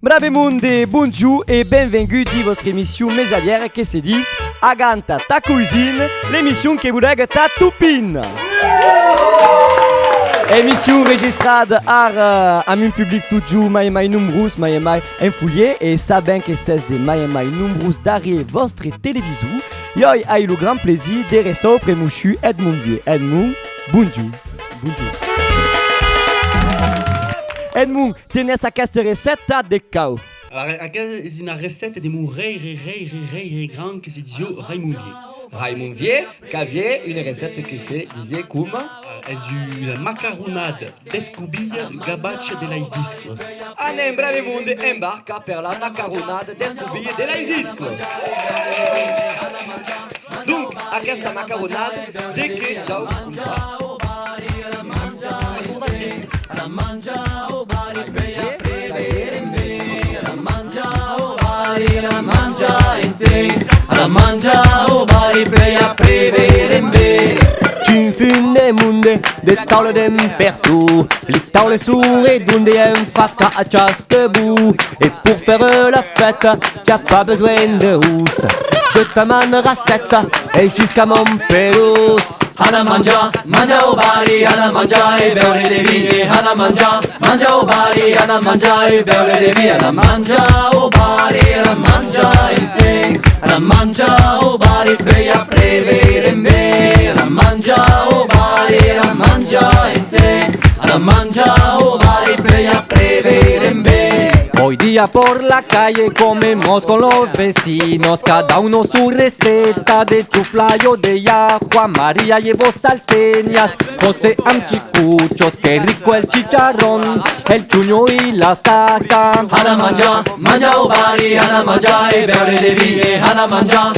Brave monde, bonjour et bienvenue dans votre émission mesalière qui se dit Aganta ta cuisine, l'émission qui vous lègue ta toupine. Émission enregistrée à un public tout jour, mai nombreux, mai un fouillé et ça bien que c'est de mai nombreux d'arriver votre télévision. Yo eu le grand plaisir de rester auprès de Mouchu Edmond Vieux. Edmond, bonjour. Bonjour. Edmond, tenez sa casse recette de cao. Alors, c'est une recette de mon rei grand que c'est dit Raymond Vieux, cavier, une recette que c'est disait comme c'est une macaronade d'escoubille gabache de la isiscle. Un brave monde embarque per la macaronade d'escoubille de la isiscle. Donc, à questa macaronade, dès que ciao. Tu funde munde de tavle d'imperto, les tavles sourds et d'onde un faca à chasquebou. Et pour faire la fête, t'as pas besoin de housse, de ta manne racette et jusqu'à mon pelos. Hana mangia o bari, hana mangia e beure de vini. Hana mangia o bari, hana mangia e beure de vini. Hana mangia o bari, hana mangia e sing. Hana mangia o bari, veia prevere me. Hana mangia o bari, hana mangia e sing. Hana mangia o bari, veia prevere me. Hoy día por la calle comemos con los vecinos, cada uno su receta de chuflayo de ya. Juan María llevó salteñas, José anchicuchos, qué rico el chicharrón, el chuño y la saca. Hana mangia o bari, hana mangia e beure de vini. Hana mangia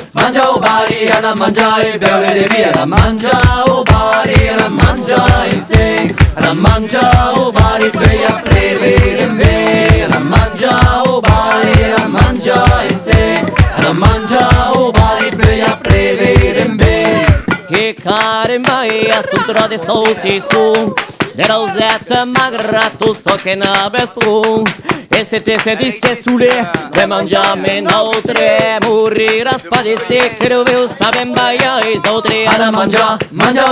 o bari, hana mangia e beure de vini. Hana mangia o bari, hana mangia e sing. Hana mangia o bari, veia prevere me. Hana mangia o bari, hana mangia e sing. Hana mangia o bari, veia prevere me. Que carembaia suntra de saucisson, de rosette magra tu so che ne bespo. E se te se disse sule, de mangiame notre, moriras padesse, che dove saben baia e sautre. Hana mangia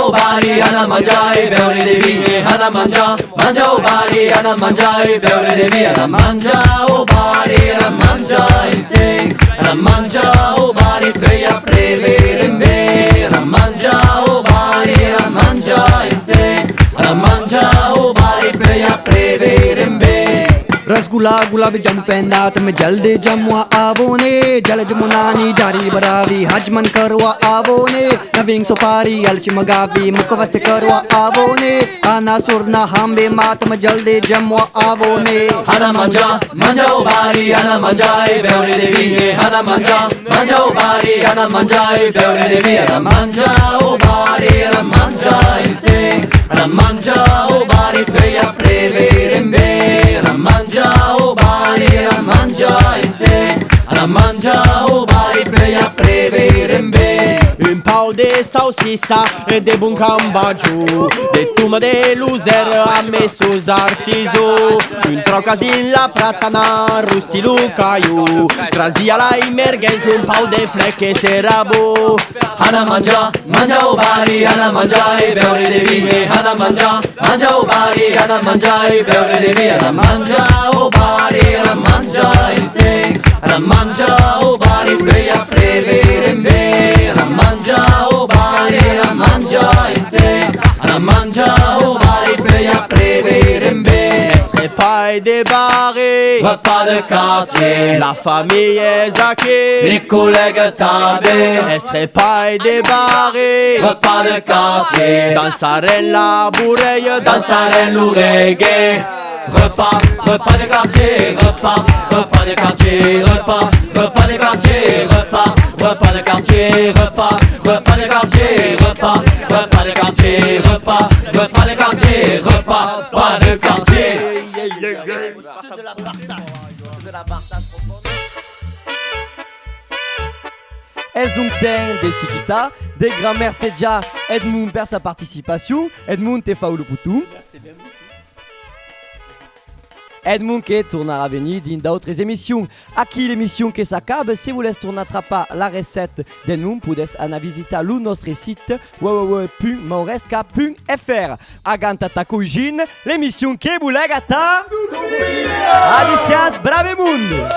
o bari, hana mangia e beure de vini. Hana mangia o bari, hana mangia e beure de vini. Hana mangia o bari, hana mangia e sing. Hana mangia o bari, veia prevere me. Hana mangia o bari, hana mangia e sing. Hana mangia o bari, veia prevere me. Rasgulla गुलाब जामुन पेंदा तुम जल्दी जमुआ आवो ने जल जमुनानी जारी बरावी हजमन करवा आवो ने नवीन सुपारी अलची मगावी मुखवस्त करवा आवो ने आना सुरना हमबे मातम जल्दी जमुआ आवो ने Hana mangia o bari, hana mangia e beure de vini. Hana mangia o bari, hana mangia e beure de vini. Hana mangia o bari, hana mangia e sing. Hana mangia o bari, veia prevere me. Hana mangia o bari, hana mangia e sing. Hana mangia o bari, veia prevere me. Un pau de salsicha e de bun cambaggiù, de tuma de luzer a mesos artiso. Un trocas din la pratana rusti lucaiu, trazia la emergenza un pau de flecche serabo. Hana mangia o bari, hana mangia e beure de vini. Hana mangia o bari, hana mangia e beure de vini. Hana mangia o bari, hana mangia e sing. Hana mangia o bari, veia prevere me. Hana mangia o bari, hana mangia e sing. Hana mangia o bari, veia prevere me. Repas de barré, Repas de quartier, la famille est zaquée. les collègues tabés. Repas de barré, Repas de quartier, dansare la bourreille, dansare le reggae. Repas de quartier, repas de quartier, repas de quartier, repas de quartier, repas de quartier, repas de quartier, repas de quartier, repas de quartier. C'est de la partage profonde. Est donc des Sikita, des grands-mères Sedja, Edmund perd sa participation, Edmund te faulu pour tout. Edmund qui tournera venir dans d'autres émissions. Aquí l'émission qui s'accabe, si vous voulez tourner attraper la recette d'Edmund, pouvez aller visiter le notre site www.mauresca.fr. Aganta ta cuisine, l'émission qui vous lègue à ta... Adicias, brave monde!